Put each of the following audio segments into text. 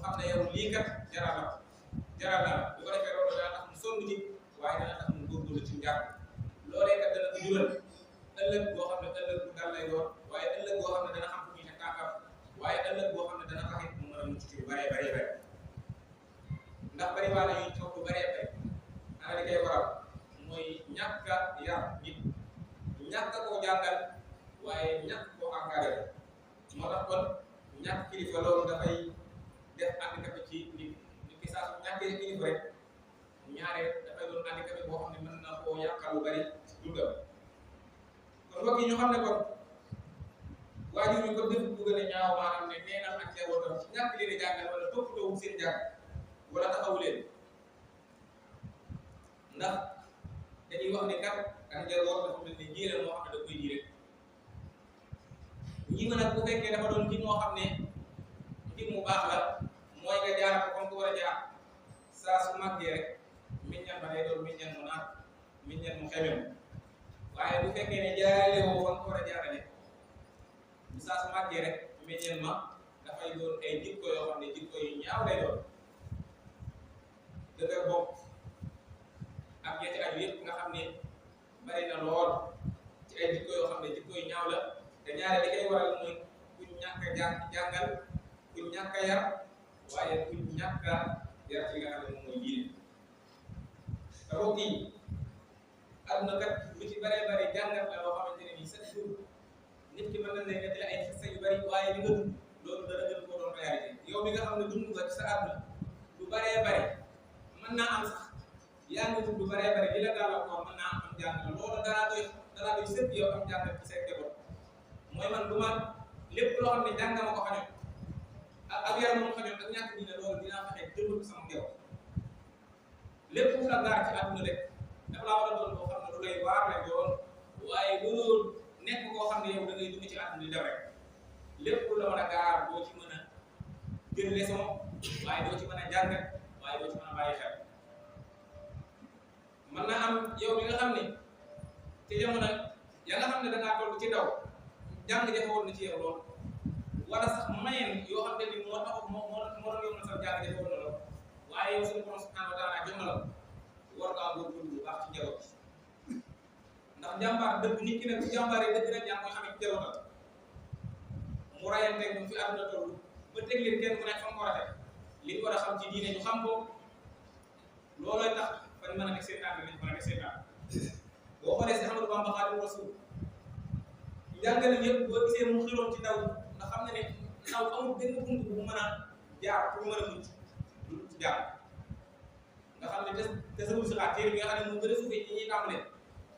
xam ne yow lii kat jaral na bu ko defee loolu dana tax mu sonn ci waaye dana tax mu góorgóorlu ci njàng loolee kat dana ko jural ëllëg boo xam ne ëllëg bu dal lay doon waaye ëllëg boo xam ne dana xam fu ñuy ne tànkam waaye ëllëg boo xam ne dana taxit mu mën a mucc ci lu bëree bëri ndax bari waa na yuy toog lu bëree bëri ana li koy waral mooy ñàkk a yar nit ñàkk a koo jàngal waaye ñàkk koo encadré moo tax kon ñàkk kilifa loolu dafay def handicapé ci nit ki saa su ñàkkee kilifa rek ñaare dafay doon handicapé boo xam ne mën na koo yàqal lu bari ci dundam kon mbokk yi ñu xam ne kon waajur ñu ko def bu gën a ñaaw maanaam ne nee na ak njabootam ci ñàkk leen a jàngal wala toppatoo seen jàng wala taxawu leen ndax dañuy wax ne kat ak njaboot dafa mel ni jiiral moo xam ne da koy ji rek ñi mën a bu fekkee dafa doon ji moo xam ne ji mu baax la mooy nga jaar ko comme ko war a jaar saa su màggee rek meññal ba day doon meññal mu naat meññal mu xemem waaye bu fekkee ne jaarale woo fan ko war a jaarale bu saa su màggee rek meññal ma dafay doon ay jikko yoo xam ne jikko yu ñaaw lay doon dëgër bopp ak yetti aju yëpp nga xam ne bari na lool ci ay jikko yoo xam ne jikko yu ñaaw la te ñaare li koy waral mooy kuñ ñàkk a jàngal kuñ ñàkk a yar waaye kuñ ñàkk a yar ci nga xam ne moom mooy diine te mbokk yi àdduna kat lu ci baree bari jàngat la loo xamante ne nii chaque jour nit ki mën na ne nettali ay xisa yu bari waaye li nga dund loolu dana gën koo doon réalité yow mi nga xam ne dund nga ci sa àdduna lu baree bari mën naa am sax yaa ngi dund lu baree bari li la gàllankoor mën naa am jàng loolu danaa doy sëpp yow am jàngat ci say njaboot mooy man du ma lépp loo xam ne jàng ma ko xañoon ak yaram moom xañoon ak ñàkk ñi ne loolu dinaa fexe jëmbal ko sama njaboot lépp fu la gaar ci àdduna rek dafa laa war a doon boo xam ne lu lay waar lay doon waaye loolu nekk koo xam ne yow da ngay dugg ci àdduna di dem rek lépp lu la mën a gaar doo ci mën a jël leçon waaye doo ci mën a jàngat waaye doo ci mën a bàyyi xel mën na am yow mi nga xam ne ci jamono ya nga xam ne da ngaa toll ci daw jàng jafe-woon na ci yow lool wala sax mayeen yoo xam ne ni moo tax moo doon yombal sax jàng jafe-woon na lool waaye yow suñu borom subhanahu wa taala jox na la war ngaa góorgóorlu bu baax ci njaboot ndax jàmbaar dëgg nit ki nag bu jàmbaaree dëgg rek yaa ngi koy xamee ci njabootam mu rayante mu fi àdduna toll ba teg leen kenn ku nekk fa mu ko rafet li ñu war a xam ci diine ñu xam ko loolooy tax fan mën a nekk seen tànk nañ mën a nekk seen tànk boo xoolee si Ahmadou Bamba Xaadimu Rasuul njàngale yëpp boo gisee mu xiroon ci ndaw nga xam ne ndaw amul benn bunt bu mën a jaar pour mën a mucc lu ci jaar nga xam ne te sa wul si xaar téere bi nga xam ne mu gën a suufee ci ñuy tàmbalee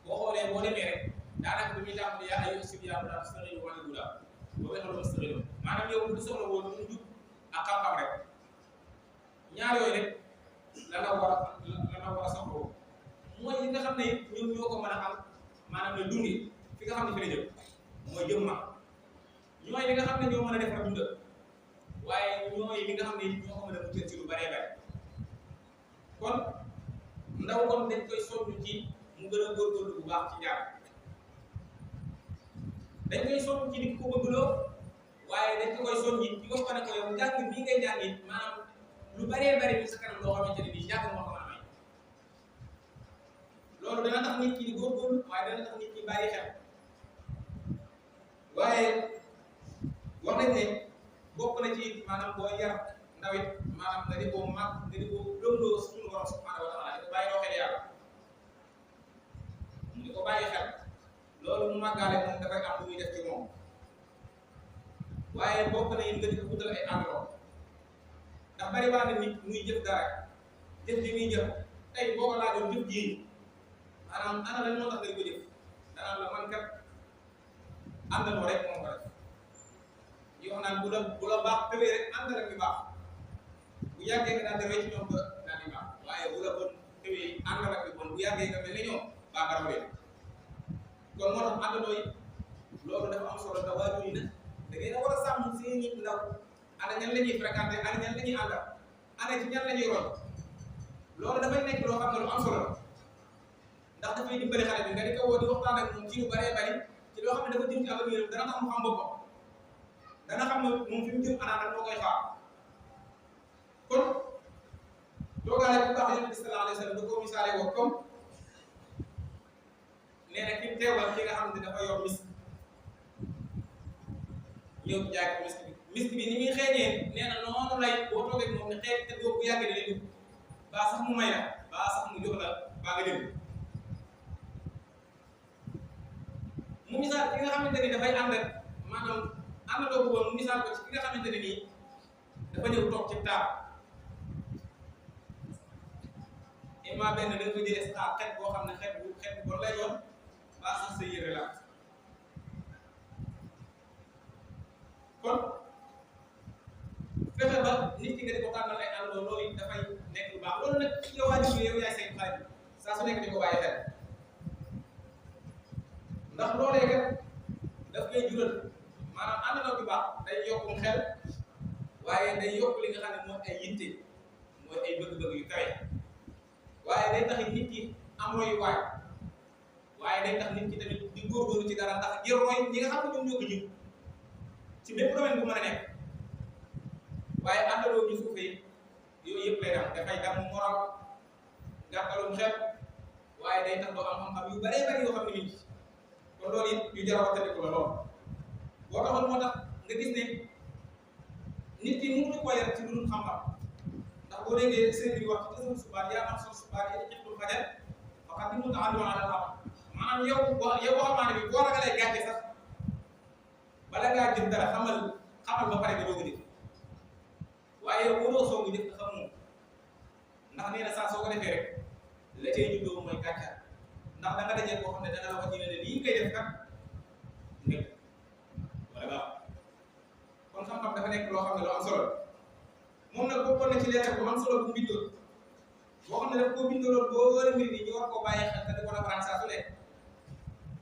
boo xoolee boo demee rek daanaka bi muy tàmbalee yaa ayyuha sibyaanu laa tastaxilu anil hudaa boo weexee loolu tastaxilu maanaam yow du soxla woon mu jub ak xam-xam rek ñaar yooyu rek la nga war a soxla mooy yi nga xam ne ñoom ñoo ko mën a xam maanaam ne dundi fi nga xam ne fi la jëm mooy jëm mag ñooy li nga xam ne ñoo mën a defar dundal waaye ñooy li nga xam ne ñoo ko mën a muccal ci lu baree bare kon ndaw kon dañ koy soññ ci mu gën a góorgóorlu bu baax ci njàng dañ koy soññ ci di ko bëggloo waaye dañ ko koy soññ ci wax ko ne ko yow njàng bii ngay jàng it maanaam lu baree bare bi sa kanam loo xamante ne nii njàng moo ko mën a may loolu dana tax nit ki di góorgóorlu waaye dana tax nit ki bàyyi xel waaye wax nañ ne bokk na ci maanaam boo yar ndaw it maanaam nga di ko mag nga di ko dëndoo suñu borom subhanahu wa taala di ko bàyyi loo xel yàlla mu di ko bàyyi xel loolu mu màggaale moom dafay am lu muy def ci moom waaye bokk na it nga di ko wutal ay àndaloo ndax bari waa na nit muy jëf dara jëf ji muy jëf tey boo ko laajoon jëf ji maanaam ana lan moo tax ngay ko jëf danaan la man kat àndaloo rek moom ko def yi wax naan bu la baax tëwee rek ànd rek bi baax bu yàggee nga daal di rey ci ñoom ba daal di baax waaye bu la bon tëwee ànd rek bi bon bu yàggee nga mel ni ñoom baa garaw leen kon moo tax àndandoo yi loolu dafa am solo te waajur yi nag da ngeen a war a sàmm seen nit ndaw ana ñan la ñuy fréquenté ana ñan la ñuy àndal ana ci ñan la ñuy roy loolu dafay nekk loo xam ne lu am solo la ndax dafay dimbali xale bi nga di ko woo di waxtaan ak moom ci lu baree bari ci loo xam ne dafa jëm ci avenir dana tax mu xam boppam dana xam ne moom fi mu jëm ana lan moo koy xaar toogaale bu baax Yonent bi sallallahu alayhi wa sallam da ko misaale woo comme nee na ki teewal ki nga xam ne dafa yor misk ñëw jaay ko misk bi ni muy xeeñee nee na noonu lay boo toogee moom ne xeeñ te doo bu yàggee lay dugg baa sax mu may la baa sax mu jox la baa nga jël mu misaal ki nga xamante ni dafay ànd ak maanaam àndandoo bu woon mu misaal ko ci ki nga xamante ne nii dafa ñëw toog ci taab imma benn da nga ko jëlee sa xeet boo xam ne xeet bu bon lay doon baa sax sa yére la kon fexe ba nit ki nga di ko tànnal ay àndoo loolu it dafay nekk lu baax loolu nag ci yow yow yaay say xarit saa su nekk di ko bàyyi xel ndax loolee kat daf koy jural maanaam àndandoo bi baax day yokkum xel waaye day yokk li nga xam ne mooy ay yitte mooy ay bëgg-bëgg yu kawe waaye day tax nit ki am royuwaay waaye day tax nit ki tamit di góorgóorlu ci dara ndax jël roy ñi nga xam ne ñoom ñoo ko jiw ci bépp domaine bu mën a nekk waaye àndandoo ñu suufee yooyu yëpp lay dam dafay dam moral gàttalum xel waaye day tax doo am xam-xam yu baree bari yoo xam ne nit ci kon loolu it yu jar a waxtaanee la lool boo taxoon moo tax nga gis ne nit ki mënu ko yar ci lu dul xam-xam ndax boo déggee sëñ bi wax ci tasawuf subaat yaa am sol subaat yi ñëppul xajal waxat bi mu tax àndoon ala xam maanaam yow waxamaane bi boo ragalee gàcce sax bala ngaa jëm dara xamal ba pare nga doog a def waaye yow waroo soogu jëf nga xam moom ndax nee na saa soo ko defee rek la cay juddoo mooy gàcca ndax da nga dajee koo xam ne dana la wax ne lii ngay def kat nekk wala baax kon xam-xam dafa nekk loo xam ne lu am solo moom nag bokkoon na ci leetar bu am solo bu mu bindoon boo xam ne daf koo bindaloon boo war a mbir ni ñu war koo bàyyi xel te di ko nafaraan saa su nekk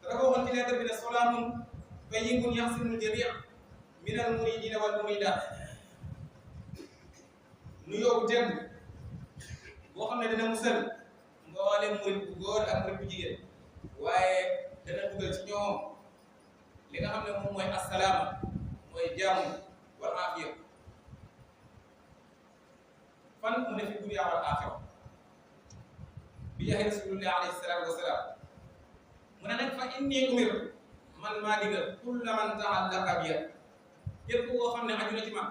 te dafa waxoon ci leetar bi ne salaamun tayyibun yaxsinul jamii minal muridina wal muridaat nu yóbbu tedd boo xam ne dina musal mboolem murid bu góor ak murid bu jigéen waaye dana dugal ci ñoom li nga xam ne moom mooy assalaama mooy jàmm wal aafiya fan mu ne fi dunya wal aaxira bi jahi rasulillahi alayhi salaatu wa salaam mu ne nag fa inni umir man maa digal kulla man ta'allaqa biya képp koo xam ne aju na ci man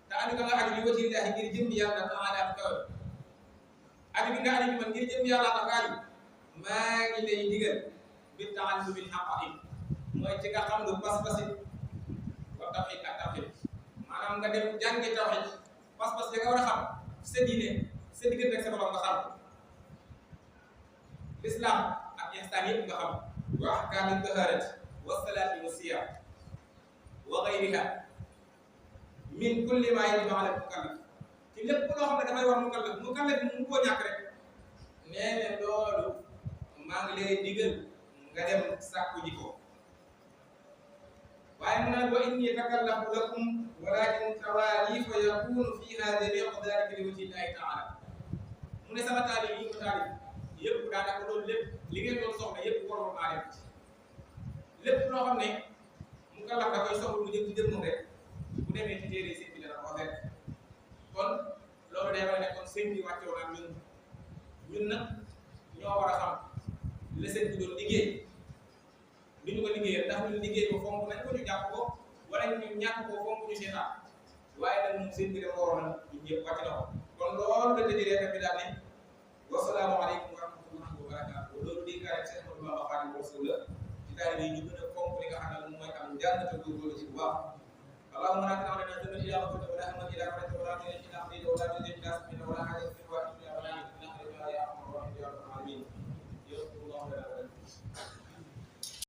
te aju ka nga aju li wajhillahi ngir jëm yàlla taala ak kaw aju bi nga aju ci man ngir jëm yàlla ak aju maa ngi lay digal bi ta'allumin haqa'iq mooy ci nga xam lu pas-pasi wa tawhid ak tawhid maanaam nga dem jàngi tawhid pas-pas ya nga war a xam sa diine sa diggante ak sa borom nga xam l'islam ak ihsaan yëpp nga xam wa ahkaami tahaarati wa salaati wa siyaam wa gayriha min kulli maa yajibu ala mukallaf ci lépp loo xam ne dafay war mukallaf bi mu koo ñàkk rek nee na loolu maa ngi lay digal nga dem sàkku ji ko waaye mu ne wa inni takallafu lakum walakin tawaalifa yakunu fiha jamii'u daalika li wajhi llaahi taala mu ne sama taalif yi ko taalif yëpp daanaka loolu lépp li ngeen doon soxla yëpp waroon naa dem lépp loo xam ne mukallaf da koy soxla mu jëm ci jëmmam rek bu demee ci téere sëñ bi dana ko fekk kon loolu day war a ne kon sëñ bi wàcce woon ak ñun nag ñoo war a xam la sëñ bi doon liggéey lu ñu ko liggéeyal ndax ñun liggéey ko fonk nañ ko ñu jàpp ko wala ñu ñàkk ko fonk ñu seetaan waaye nag moom sëñ bi dafa waroon a ñun ñëpp wàcc na ko kon loolu la tëjee rek bi daal ne wasalaamu aleykum wa rahmatullahi wa barakaatu loolu di kaa rek seen Ahmadu Bamba Xaadimu Rasuul la ci taalibe yi ñu gën a fonk li nga xam ne moom mooy am njàng te góorgóorlu ci bu baax اللهم لا تدع لنا ذنبا الا غفرته ولا هما الا فرجته ولا دينا الا قضيته ولا دين الا سمعته ولا حاجه